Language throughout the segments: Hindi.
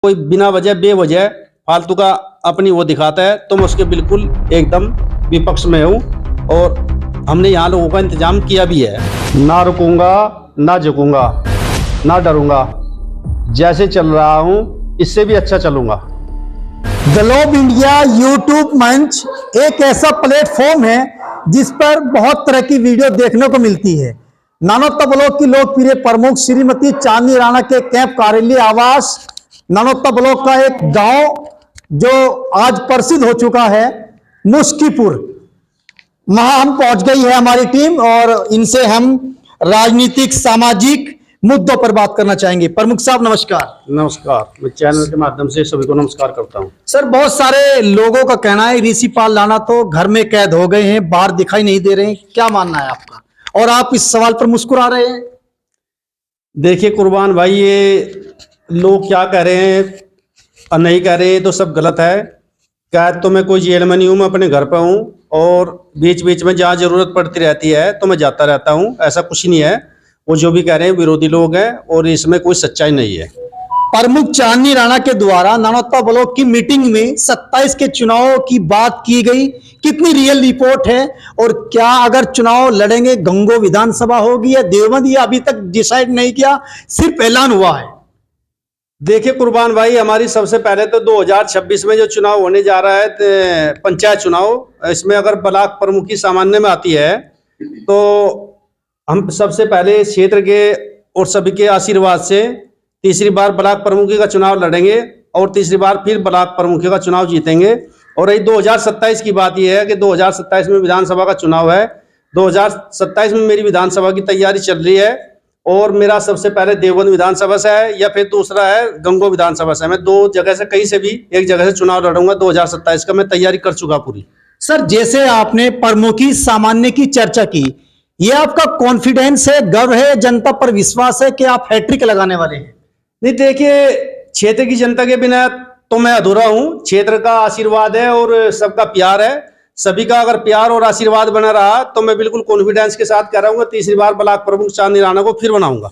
कोई बिना वजह बेवजह फालतू का अपनी वो दिखाता है तो मैं उसके बिल्कुल एकदम विपक्ष में हूँ। और हमने यहाँ लोगों का इंतजाम किया भी है। ना रुकूंगा, ना झुकूंगा, ना डरूंगा। जैसे चल रहा हूँ इससे भी अच्छा चलूंगा। ग्लोब इंडिया यूट्यूब मंच एक ऐसा प्लेटफॉर्म है जिस पर बहुत तरह की वीडियो देखने को मिलती है। नानोता ब्लॉक की लोकप्रिय प्रमुख श्रीमती चांदनी राणा के कैंप कार्यालय आवास नानोता ब्लॉक का एक गांव जो आज प्रसिद्ध हो चुका है, मुस्कीपुर, वहां हम पहुंच गई है हमारी टीम और इनसे हम राजनीतिक सामाजिक मुद्दों पर बात करना चाहेंगे। प्रमुख साहब नमस्कार। नमस्कार, मैं चैनल के माध्यम से सभी को नमस्कार करता हूँ। सर, बहुत सारे लोगों का कहना है ऋषिपाल राणा तो घर में कैद हो गए हैं, बाहर दिखाई नहीं दे रहे हैं, क्या मानना है आपका? और आप इस सवाल पर मुस्कुरा रहे हैं। देखिए कुर्बान भाई, ये लोग क्या कह रहे हैं और नहीं कह रहे, तो सब गलत है। कैद तो मैं कोई जेल में नहीं हूँ, मैं अपने घर पर हूँ और बीच बीच में जहाँ जरूरत पड़ती रहती है तो मैं जाता रहता हूँ। ऐसा कुछ नहीं है। वो जो भी कह रहे हैं विरोधी लोग हैं और इसमें कोई सच्चाई नहीं है। प्रमुख चांदनी राणा के द्वारा नानोता ब्लॉक की मीटिंग में 27 के चुनाव की बात की गई, कितनी रियल रिपोर्ट है? और क्या अगर चुनाव लड़ेंगे गंगो विधानसभा होगी या देवबंद, या अभी तक डिसाइड नहीं किया, सिर्फ ऐलान हुआ है? देखिए कुर्बान भाई, हमारी सबसे पहले तो 2026 में जो चुनाव होने जा रहा है पंचायत चुनाव, इसमें अगर ब्लॉक प्रमुखी सामान्य में आती है तो हम सबसे पहले क्षेत्र के और सभी के आशीर्वाद से तीसरी बार ब्लॉक प्रमुखी का चुनाव लड़ेंगे और तीसरी बार फिर ब्लॉक प्रमुखी का चुनाव जीतेंगे। और रही 2027 की बात यह है कि 2027 में विधानसभा का चुनाव है। 2027 में मेरी विधानसभा की तैयारी चल रही है और मेरा सबसे पहले देवबंद विधानसभा से है या फिर दूसरा है गंगो विधानसभा से। मैं दो जगह से, कहीं से भी एक जगह से चुनाव लड़ूंगा 2027 का। मैं तैयारी कर चुका पूरी। सर, जैसे आपने प्रमुखी सामान्य की चर्चा की, ये आपका कॉन्फिडेंस है, गर्व है, जनता पर विश्वास है कि आप हैट्रिक लगाने वाले हैं? नहीं, देखिए क्षेत्र की जनता के बिना तो मैं अधूरा हूँ। क्षेत्र का आशीर्वाद है और सबका प्यार है। सभी का अगर प्यार और आशीर्वाद बना रहा तो मैं बिल्कुल कॉन्फिडेंस के साथ कह रहा हूँ तीसरी बार ब्लॉक प्रमुख चांदनी राणा को फिर बनाऊंगा।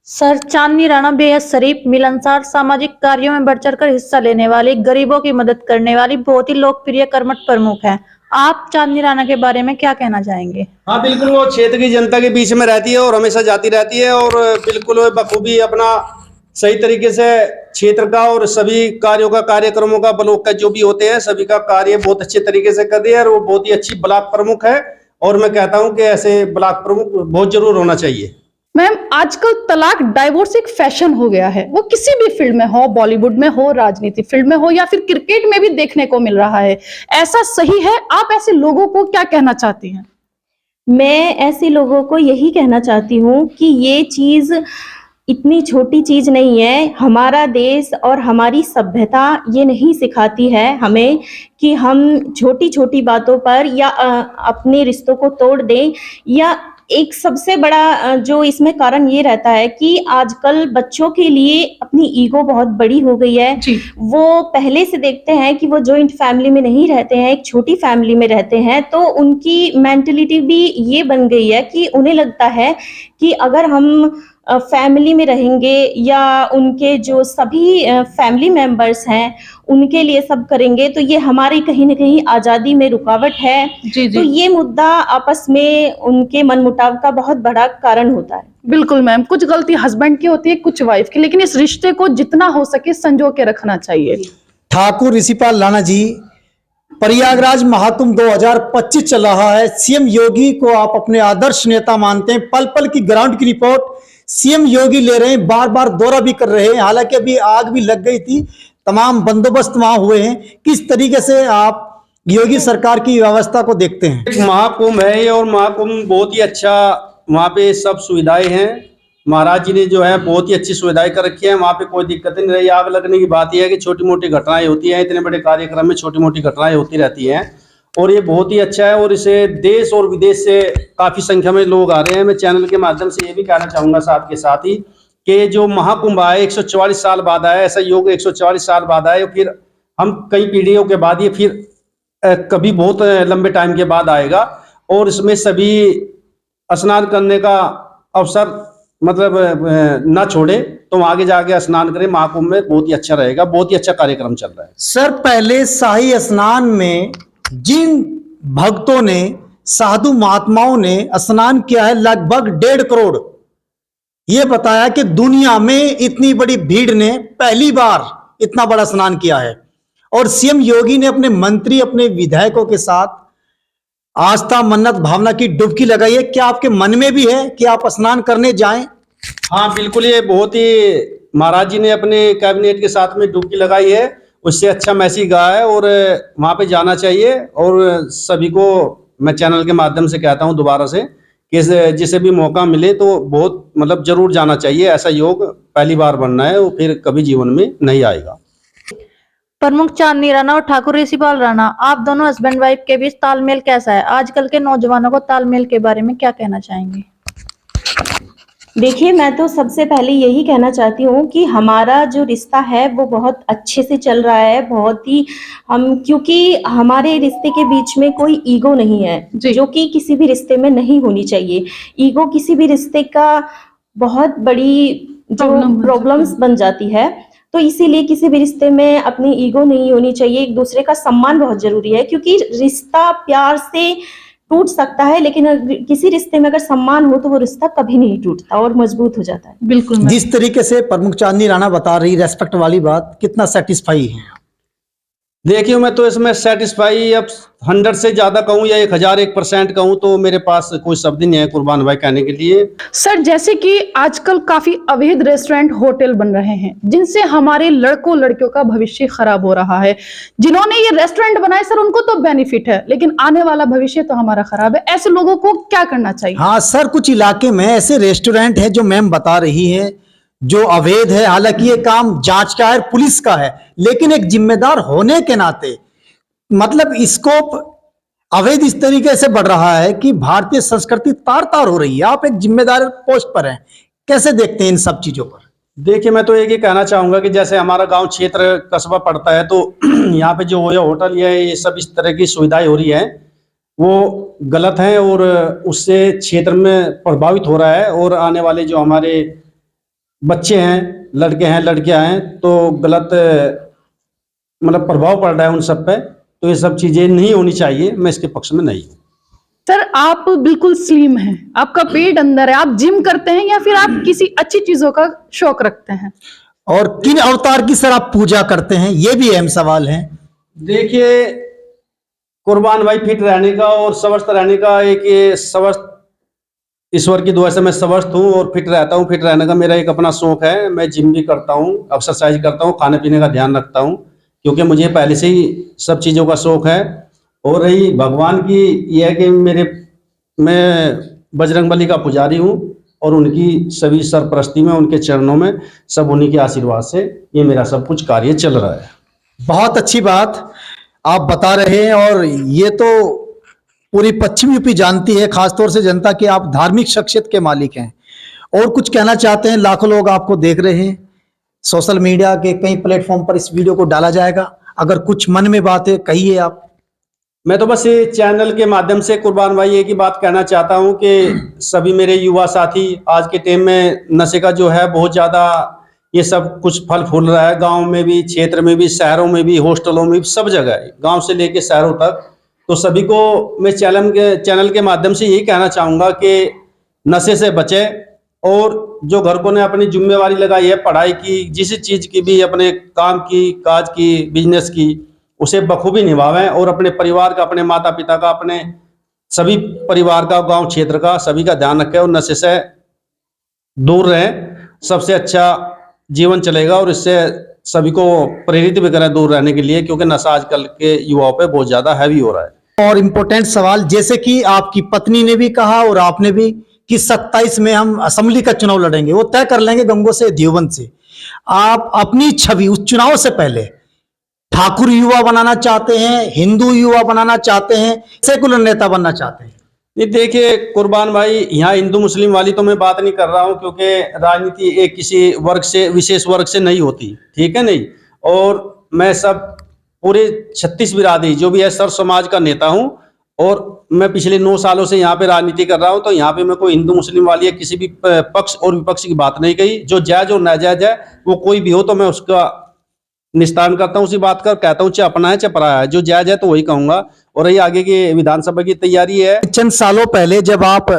सर, चांदनी राणा बेहद शरीफ, मिलनसार, सामाजिक कार्यों में बढ़ चढ़कर हिस्सा लेने वाली, गरीबों की मदद करने वाली बहुत ही लोकप्रिय कर्मठ प्रमुख है। आप चांदनी राणा के बारे में क्या कहना चाहेंगे? हाँ बिल्कुल, वो क्षेत्र की जनता के बीच में रहती है और हमेशा जाती रहती है और बिल्कुल वो बखूबी अपना सही तरीके से क्षेत्र का और सभी कार्यों का, कार्यक्रमों का, ब्लॉक का जो भी होते हैं सभी का कार्य बहुत अच्छे तरीके से कर रही है और वो बहुत ही अच्छी ब्लॉक प्रमुख है। और मैं कहता हूं कि ऐसे ब्लॉक प्रमुख बहुत जरूर होना चाहिए। मैम, आजकल तलाक, डाइवोर्स एक फैशन हो गया है। वो किसी भी फील्ड में हो, बॉलीवुड में हो, राजनीति फील्ड में हो या फिर क्रिकेट में भी देखने को मिल रहा है। ऐसा सही है? आप ऐसे लोगों को क्या कहना चाहती हैं? मैं ऐसे लोगों को यही कहना चाहती हूँ कि ये चीज इतनी छोटी चीज नहीं है। हमारा देश और हमारी सभ्यता ये नहीं सिखाती है हमें कि हम छोटी छोटी बातों पर या अपने रिश्तों को तोड़ दें। या एक सबसे बड़ा जो इसमें कारण ये रहता है कि आजकल बच्चों के लिए अपनी ईगो बहुत बड़ी हो गई है। वो पहले से देखते हैं कि वो जॉइंट फैमिली में नहीं रहते हैं, एक छोटी फैमिली में रहते हैं, तो उनकी मेंटलिटी भी ये बन गई है कि उन्हें लगता है कि अगर हम फैमिली में रहेंगे या उनके जो सभी फैमिली मेंबर्स हैं उनके लिए सब करेंगे तो ये हमारी कहीं ना कहीं आज़ादी में रुकावट है। तो ये मुद्दा आपस में उनके मनमुटाव का बहुत बड़ा कारण होता है। बिल्कुल मैम, कुछ गलती हस्बैंड की होती है, कुछ वाइफ की, लेकिन इस रिश्ते को जितना हो सके संजो के रखना चाहिए। ठाकुर ऋषिपाल राणा जी, प्रयागराज महाकुंभ 2025 चल रहा है। सीएम योगी को आप अपने आदर्श नेता मानते हैं। पल पल की ग्राउंड की रिपोर्ट सीएम योगी ले रहे हैं, बार बार दौरा भी कर रहे हैं। हालांकि अभी आग भी लग गई थी, तमाम बंदोबस्त वहां हुए हैं। किस तरीके से आप योगी सरकार की व्यवस्था को देखते हैं? एक महाकुंभ है और महाकुंभ बहुत ही अच्छा, वहाँ पे सब सुविधाएं हैं। महाराज जी ने जो है बहुत ही अच्छी सुविधाएं कर रखी है। वहाँ पे कोई दिक्कत नहीं रही। आग लगने की बात यह है कि छोटी मोटी घटनाएं होती हैं, इतने बड़े कार्यक्रम में छोटी मोटी घटनाएं होती रहती हैं और ये बहुत ही अच्छा है। और इसे देश और विदेश से काफी संख्या में लोग आ रहे हैं। मैं चैनल के माध्यम से ये भी कहना चाहूंगा साथ के साथ ही कि जो महाकुंभ आया 144 साल बाद आया, ऐसा योग 144 साल बाद आया, फिर हम कई पीढ़ियों के बाद ये फिर कभी बहुत लंबे टाइम के बाद आएगा। और इसमें सभी स्नान करने का अवसर मतलब ना छोड़े, तो आगे जाके स्नान करें महाकुंभ में, बहुत ही अच्छा रहेगा। बहुत ही अच्छा कार्यक्रम चल रहा है। सर, पहले शाही स्नान में जिन भक्तों ने, साधु महात्माओं ने स्नान किया है, लगभग 1.5 करोड़, ये बताया कि दुनिया में इतनी बड़ी भीड़ ने पहली बार इतना बड़ा स्नान किया है। और सीएम योगी ने अपने मंत्री, अपने विधायकों के साथ आस्था, मन्नत, भावना की डुबकी लगाई है। क्या आपके मन में भी है कि आप स्नान करने जाएं? हाँ बिल्कुल, ये बहुत ही महाराज जी ने अपने कैबिनेट के साथ में डुबकी लगाई है, उससे अच्छा मैसेज गया है और वहां पे जाना चाहिए। और सभी को मैं चैनल के माध्यम से कहता हूं दोबारा से कि जिसे भी मौका मिले तो बहुत मतलब जरूर जाना चाहिए। ऐसा योग पहली बार बनना है, वो फिर कभी जीवन में नहीं आएगा। प्रमुख चांदनी राणा और ठाकुर ऋषिपाल राणा, आप दोनों हस्बैंड वाइफ के बीच तालमेल कैसा है? आजकल के नौजवानों को तालमेल के बारे में क्या कहना चाहेंगे? देखिए, मैं तो सबसे पहले यही कहना चाहती हूँ कि हमारा जो रिश्ता है वो बहुत अच्छे से चल रहा है, बहुत ही क्योंकि हमारे रिश्ते के बीच में कोई ईगो नहीं है, जो कि किसी भी रिश्ते में नहीं होनी चाहिए। ईगो किसी भी रिश्ते का बहुत बड़ी जो प्रॉब्लम्स बन जाती है, तो इसीलिए किसी भी रिश्ते में अपनी ईगो नहीं होनी चाहिए। एक दूसरे का सम्मान बहुत जरूरी है, क्योंकि रिश्ता प्यार से टूट सकता है, लेकिन किसी रिश्ते में अगर सम्मान हो तो वो रिश्ता कभी नहीं टूटता और मजबूत हो जाता है। बिल्कुल। जिस तरीके से प्रमुख चांदनी राणा बता रही, रेस्पेक्ट वाली बात, कितना सेटिस्फाई है? देखिए, मैं तो इसमें सेटिस्फाई अब 100 से ज्यादा कहूँ या 1001% कहूँ तो मेरे पास कोई शब्द नहीं है कुर्बान भाई कहने के लिए। सर, जैसे कि आजकल काफी अवैध रेस्टोरेंट, होटल बन रहे हैं, जिनसे हमारे लड़कों लड़कियों का भविष्य खराब हो रहा है। जिन्होंने ये रेस्टोरेंट बनाए सर, उनको तो बेनिफिट है, लेकिन आने वाला भविष्य तो हमारा खराब है। ऐसे लोगों को क्या करना चाहिए? हाँ सर, कुछ इलाके में ऐसे रेस्टोरेंट है जो मैम बता रही है जो अवैध है। हालांकि ये काम जांच का है, पुलिस का है, लेकिन एक जिम्मेदार होने के नाते मतलब स्कोप अवैध इस तरीके से बढ़ रहा है कि भारतीय संस्कृति तार तार हो रही है। आप एक जिम्मेदार पोस्ट पर हैं, कैसे देखते हैं इन सब चीजों पर? देखिए, मैं तो एक ही कहना चाहूंगा कि जैसे हमारा गांव क्षेत्र कस्बा पड़ता है, तो यहाँ पे जो होटल ये सब इस तरह की सुविधाएं हो रही है वो गलत है और उससे क्षेत्र में प्रभावित हो रहा है। और आने वाले जो हमारे बच्चे हैं, लड़के हैं, लड़कियां हैं, तो गलत मतलब प्रभाव पड़ रहा है उन सब पे। तो ये सब चीजें नहीं होनी चाहिए, मैं इसके पक्ष में नहीं हूँ। सर, आप बिल्कुल स्लिम हैं, आपका पेट अंदर है, आप जिम करते हैं या फिर आप किसी अच्छी चीजों का शौक रखते हैं? और किन अवतार की सर आप पूजा करते हैं, ये भी अहम सवाल है। देखिए कुर्बान भाई, फिट रहने का और स्वस्थ रहने का एक ये स्वस्थ ईश्वर की दुआ से मैं स्वस्थ हूँ और फिट रहता हूँ। फिट रहने का मेरा एक अपना शौक है। मैं जिम भी करता हूँ, एक्सरसाइज करता हूँ, खाने पीने का ध्यान रखता हूँ, क्योंकि मुझे पहले से ही सब चीज़ों का शौक है। और रही भगवान की, यह है कि मैं बजरंगबली का पुजारी हूँ और उनकी सभी सरपरस्ती में, उनके चरणों में, सब उन्हीं के आशीर्वाद से ये मेरा सब कुछ कार्य चल रहा है। बहुत अच्छी बात आप बता रहे हैं, और ये तो पूरी पश्चिम यूपी जानती है, खासतौर से जनता, कि आप धार्मिक शख्सियत के मालिक हैं। और कुछ कहना चाहते हैं? लाखों लोग आपको देख रहे हैं, सोशल मीडिया के कई प्लेटफॉर्म पर इस वीडियो को डाला जाएगा, अगर कुछ मन में बात है कहिए आप। मैं तो बस ये चैनल के माध्यम से कुर्बान भाई एक ही बात कहना चाहता हूँ कि सभी मेरे युवा साथी, आज के टाइम में नशे का जो है बहुत ज़्यादा ये सब कुछ फल फूल रहा है, गांव में भी, क्षेत्र में भी, शहरों में भी, हॉस्टलों में भी, सब जगह, गांव से लेके शहरों तक। तो सभी को मैं चैनल के माध्यम से यही कहना चाहूँगा कि नशे से बचे, और जो घर को ने अपनी जिम्मेवारी लगाई है पढ़ाई की, जिस चीज़ की भी, अपने काम की, काज की, बिजनेस की, उसे बखूबी निभावें और अपने परिवार का, अपने माता पिता का, अपने सभी परिवार का, गांव क्षेत्र का, सभी का ध्यान रखें और नशे से दूर रहें। सबसे अच्छा जीवन चलेगा और इससे सभी को प्रेरित भी करें दूर रहने के लिए, क्योंकि नशा आजकल के युवाओं पे बहुत ज्यादा हैवी हो रहा है। और इम्पोर्टेंट सवाल, जैसे कि आपकी पत्नी ने भी कहा और आपने भी कि 27 में हम असेंबली का चुनाव लड़ेंगे, वो तय कर लेंगे गंगों से, देवबंद से। आप अपनी छवि उस चुनाव से पहले ठाकुर युवा बनाना चाहते हैं, हिंदू युवा बनाना चाहते हैं, सेकुलर नेता बनना चाहते हैं? नहीं, देखिए कुर्बान भाई, यहाँ हिंदू मुस्लिम वाली तो मैं बात नहीं कर रहा हूँ, क्योंकि राजनीति एक किसी वर्ग से, विशेष वर्ग से नहीं होती, ठीक है नहीं। और मैं सब पूरे 36 बिरादरी जो भी है सर समाज का नेता हूँ, और मैं पिछले 9 सालों से यहाँ पे राजनीति कर रहा हूँ, तो यहाँ पे मैं कोई हिंदू मुस्लिम वाली या किसी भी पक्ष और विपक्ष की बात नहीं कही। जो जायज और नाजायज है वो कोई भी हो तो मैं उसका निस्तारण करता हूँ, उसी बात का कहता हूँ चाहे अपना है चाहे पराया है, जो जायज है तो वही कहूंगा। और ये आगे की विधानसभा की तैयारी है। चंद सालों पहले जब आप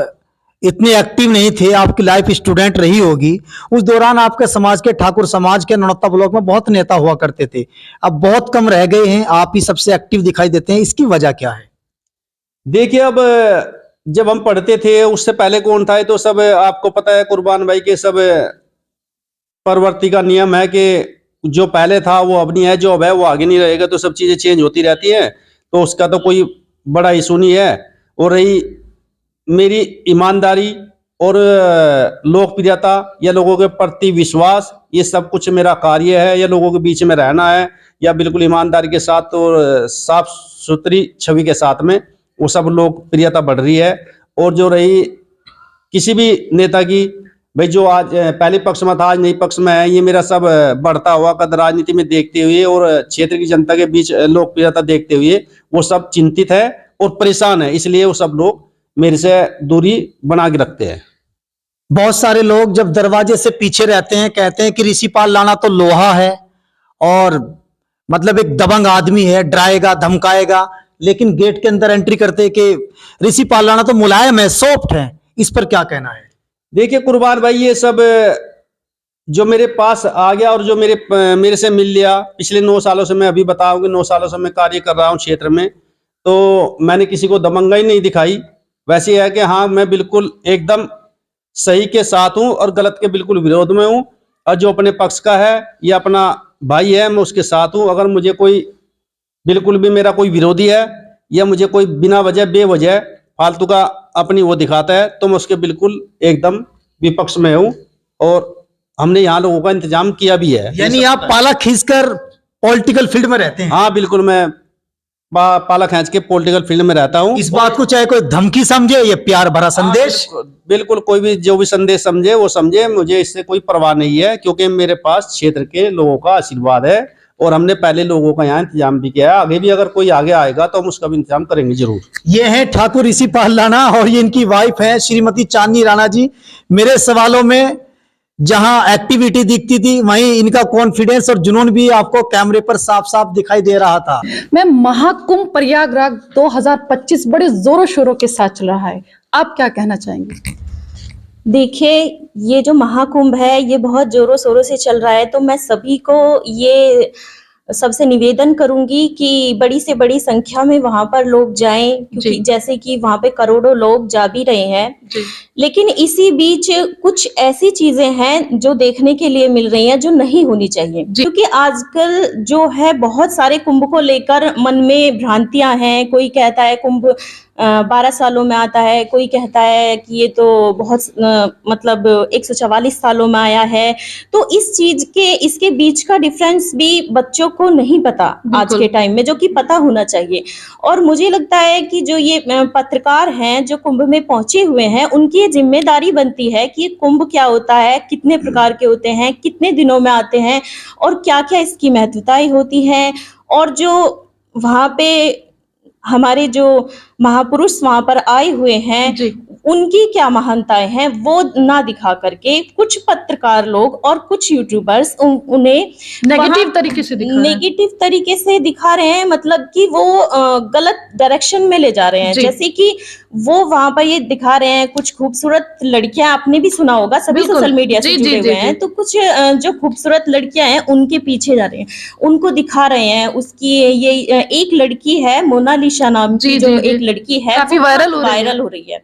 इतने एक्टिव नहीं थे, आपकी लाइफ स्टूडेंट रही होगी, उस दौरान आपके समाज के, ठाकुर समाज के नौनत्ता ब्लॉक में बहुत नेता हुआ करते थे। अब बहुत कम रह गए हैं, आप ही सबसे एक्टिव दिखाई देते हैं, इसकी वजह क्या है? देखिए, अब जब हम पढ़ते थे उससे पहले कौन था, तो सब आपको पता है कुर्बान भाई के सब प्रवृत्ति का नियम है कि जो पहले था वो अब नहीं है, जो अब है वो आगे नहीं रहेगा, तो सब चीजें चेंज होती रहती है, तो उसका तो कोई बड़ा इशू नहीं है। और रही मेरी ईमानदारी और लोकप्रियता या लोगों के प्रति विश्वास, ये सब कुछ मेरा कार्य है, या लोगों के बीच में रहना है, या बिल्कुल ईमानदारी के साथ और साफ सुथरी छवि के साथ में, वो सब लोकप्रियता बढ़ रही है। और जो रही किसी भी नेता की, भाई जो आज पहले पक्ष में था आज नई पक्ष में है, ये मेरा सब बढ़ता हुआ कद राजनीति में देखते हुए और क्षेत्र की जनता के बीच लोकप्रियता देखते हुए वो सब चिंतित है और परेशान है, इसलिए वो सब लोग मेरे से दूरी बना के रखते हैं। बहुत सारे लोग जब दरवाजे से पीछे रहते हैं कहते हैं कि ऋषिपाल राणा तो लोहा है और मतलब एक दबंग आदमी है, डराएगा धमकाएगा, लेकिन गेट के अंदर एंट्री करते कि ऋषिपाल राणा तो मुलायम है, सॉफ्ट है। इस पर क्या कहना है? देखिए कुर्बान भाई, ये सब जो मेरे पास आ गया और जो मेरे से मिल लिया, पिछले 9 सालों से मैं अभी बताऊंगी 9 सालों से मैं कार्य कर रहा हूँ क्षेत्र में, तो मैंने किसी को दबंगाई नहीं दिखाई। वैसे है कि हाँ, मैं बिल्कुल एकदम सही के साथ हूँ और गलत के बिल्कुल विरोध में हूँ, और जो अपने पक्ष का है या अपना भाई है मैं उसके साथ हूँ। अगर मुझे कोई बिल्कुल भी मेरा कोई विरोधी है या मुझे कोई बिना वजह बेवजह फालतू का अपनी वो दिखाता है, तो मैं उसके बिल्कुल एकदम विपक्ष में हूँ। और हमने यहाँ लोगों का इंतजाम किया भी है। यानी आप पाला खींचकर पॉलिटिकल फील्ड में रहते हैं? हाँ बिल्कुल, मैं पाला खींच के पॉलिटिकल फील्ड में रहता हूँ। इस बात को चाहे कोई धमकी समझे या प्यार भरा संदेश, बिल्कुल कोई भी जो भी संदेश समझे वो समझे, मुझे इससे कोई परवाह नहीं है, क्योंकि मेरे पास क्षेत्र के लोगों का आशीर्वाद है और हमने पहले लोगों का यहाँ इंतजाम भी किया है। आगे भी अगर कोई आगे आएगा तो हम उसका भी इंतजाम करेंगे जरूर। ये है ठाकुर ऋषिपाल राणा और ये इनकी वाइफ है श्रीमती चांदनी राणा जी। मेरे सवालों में जहां एक्टिविटी दिखती थी वहीं इनका कॉन्फिडेंस और जुनून भी आपको कैमरे पर साफ साफ दिखाई दे रहा था। मैं महाकुंभ प्रयागराज 2025 बड़े जोरों शोरों के साथ चल रहा है, आप क्या कहना चाहेंगे? देखिए, ये जो महाकुंभ है ये बहुत जोरों शोरों से चल रहा है, तो मैं सभी को ये सबसे निवेदन करूंगी कि बड़ी से बड़ी संख्या में वहां पर लोग जाएं, क्योंकि जैसे कि वहां पे करोड़ों लोग जा भी रहे हैं, लेकिन इसी बीच कुछ ऐसी चीजें हैं जो देखने के लिए मिल रही हैं जो नहीं होनी चाहिए। क्योंकि आजकल जो है बहुत सारे कुंभ को लेकर मन में भ्रांतियां हैं। कोई कहता है कुंभ 12 सालों में आता है, कोई कहता है कि ये तो बहुत मतलब 144 सालों में आया है। तो इस चीज के इसके बीच का डिफरेंस भी बच्चों को नहीं पता आज के टाइम में, जो कि पता होना चाहिए। और मुझे लगता है कि जो ये पत्रकार हैं जो कुंभ में पहुंचे हुए हैं, उनकी ये जिम्मेदारी बनती है कि कुंभ क्या होता है, कितने प्रकार के होते हैं, कितने दिनों में आते हैं और क्या क्या इसकी महत्वताएं होती हैं, और जो वहां पे हमारे जो महापुरुष वहां पर आए हुए हैं उनकी क्या महानताएं हैं, वो ना दिखा करके कुछ पत्रकार लोग और कुछ यूट्यूबर्स उन्हें नेगेटिव तरीके से दिखा रहे हैं। मतलब कि वो गलत डायरेक्शन में ले जा रहे हैं। जैसे कि वो वहां पर ये दिखा रहे हैं कुछ खूबसूरत लड़कियां, आपने भी सुना होगा, सभी सोशल मीडिया से जुड़े हुए हैं, तो कुछ जो खूबसूरत लड़कियां हैं उनके पीछे जा रहे हैं, उनको दिखा रहे हैं। उसकी ये एक लड़की है मोनालिसा नाम की, जो एक लड़की है काफी वायरल हो रही है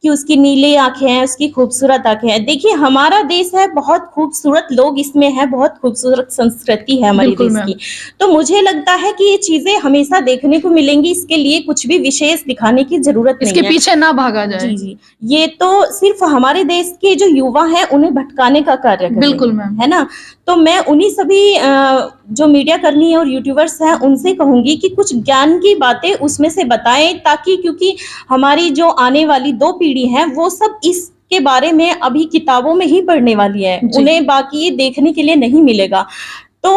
कि उसकी नीली आंखें हैं, उसकी खूबसूरत आंखें हैं। देखिए, हमारा देश है, बहुत खूबसूरत लोग इसमें हैं, बहुत खूबसूरत संस्कृति है हमारे देश की। तो मुझे लगता है कि ये चीजें हमेशा देखने को मिलेंगी, इसके लिए कुछ भी विशेष दिखाने की जरूरत नहीं है, इसके पीछे ना भागा जाए। जी, ये तो सिर्फ हमारे देश के जो युवा हैं उन्हें भटकाने का कार्य है ना। तो मैं उन्हीं सभी जो मीडिया कर्मी और यूट्यूबर्स हैं उनसे कहूंगी कि कुछ ज्ञान की बातें उसमें से बताएं, ताकि क्योंकि हमारी जो आने वाली 2 पीढ़ी है वो सब इसके बारे में अभी किताबों में ही पढ़ने वाली है, उन्हें बाकी देखने के लिए नहीं मिलेगा। तो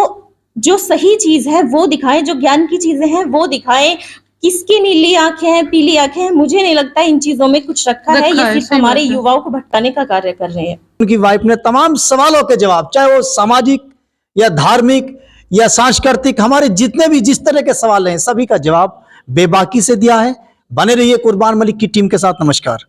जो सही चीज है वो दिखाएं, जो ज्ञान की चीजें हैं वो दिखाएं, किसकी नीली आंखें हैं, पीली आंखें हैं, मुझे नहीं लगता इन चीजों में कुछ रखा है। ये सिर्फ हमारे युवाओं को भटकाने का कार्य कर रहे हैं। उनकी वाइफ ने तमाम सवालों के जवाब, चाहे वो सामाजिक या धार्मिक या सांस्कृतिक, हमारे जितने भी जिस तरह के सवाल हैं सभी का जवाब बेबाकी से दिया है। बने रहिए कुर्बान मलिक की टीम के साथ। नमस्कार।